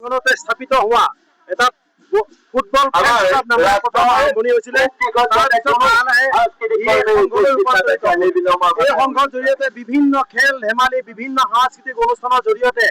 চনতে স্থাপিত হোৱা এটা ফুটবল আৰম্ভণি হৈছিলে। এই সংঘৰ জৰিয়তে বিভিন্ন খেল ধেমালি বিভিন্ন সাংস্কৃতিক অনুষ্ঠানৰ জৰিয়তে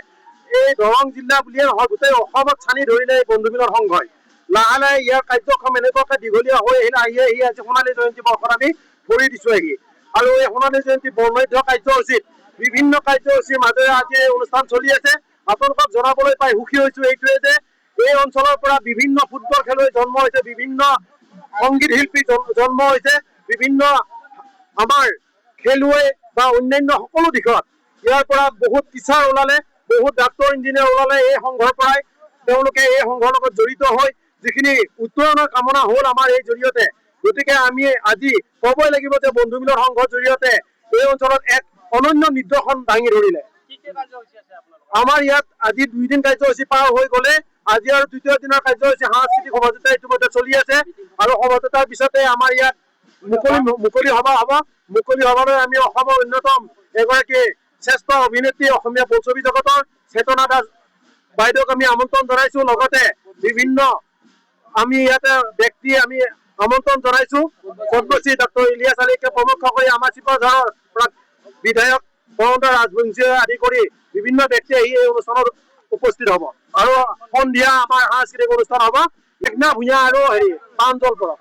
এই দৰং জিলা বুলিয়ে নহয় গোটেই অসমত চানি ধৰিলে এই বন্ধু মিলন সংঘই। লাহে লাহে ইয়াৰ কাৰ্যক্ৰম এনেকুৱাকে দীঘলীয়া হৈ আহিলে আহি আজি সোণালী জয়ন্তী বৰ্ষত আমি ভৰি দিছো আহি। আৰু এই সোণালী জয়ন্তী বৰ্ণাঢ্য কাৰ্যসূচীত বিভিন্ন কাৰ্যসূচীৰ মাজেৰে আজি এই অনুষ্ঠান চলি আছে। আপোনালোকক জনাবলৈ পাই সুখী হৈছো এইটোৱে যে এই অঞ্চলৰ পৰা বিভিন্ন ফুটবল খেলুৱৈ জন্ম হৈছে, বিভিন্ন সংগীত শিল্পী জন্ম হৈছে, বিভিন্ন আমাৰ খেলুৱৈ বা অন্যান্য সকলো দিশত ইয়াৰ পৰা বহুত টিচাৰ ওলালে, বহুত ডাক্তৰ ইঞ্জিনিয়াৰ ওলালে এই সংঘৰ পৰাই। তেওঁলোকে এই সংঘৰ লগত জড়িত হৈ যিখিনি উত্তৰণৰ কামনা হ'ল আমাৰ এই জৰিয়তে। গতিকে আমি আজি ক'বই লাগিব যে বন্ধু মিলন সংঘৰ জৰিয়তে এই অঞ্চলত এক অনন্য নিদৰ্শন দাঙি ধৰিলে। আমাৰ ইয়াত আজি 2 দিন কাৰ্যসূচী পাৰ হৈ গ'লে আজি আৰু তৃতীয় দিনৰ কাৰ্যসূচী সাংস্কৃতিক সমাজতা ইতিমধ্যে চলি আছে। আৰু সমাজতাৰ পিছতে আমাৰ ইয়াত মুকলি সভা হ'ব। মুকলি সভালৈ আমি অসমৰ অন্যতম এগৰাকী শ্ৰেষ্ঠ অভিনেত্ৰী অসমীয়া বোলছবি জগতৰ চেতনা দাস বাইদেউক আমি আমন্ত্ৰণ জনাইছো। লগতে বিভিন্ন আমি ইয়াতে ব্যক্তি আমি আমন্ত্ৰণ জনাইছো। পদ্মশ্ৰী ডক্টৰ ইলিয়াছ আলীকে প্ৰমুখ কৰি আমাৰ শিৱসাগৰৰ বিধায়ক বৰন্ত ৰাজবংশীয়ে আদি কৰি বিভিন্ন ব্যক্তি আহি এই অনুষ্ঠানত উপস্থিত হ'ব। আৰু সন্ধিয়া আমাৰ সাংস্কৃতিক অনুষ্ঠান হ'ব মেঘনা ভূঞা আৰু প্ৰাঞ্জল বৰা।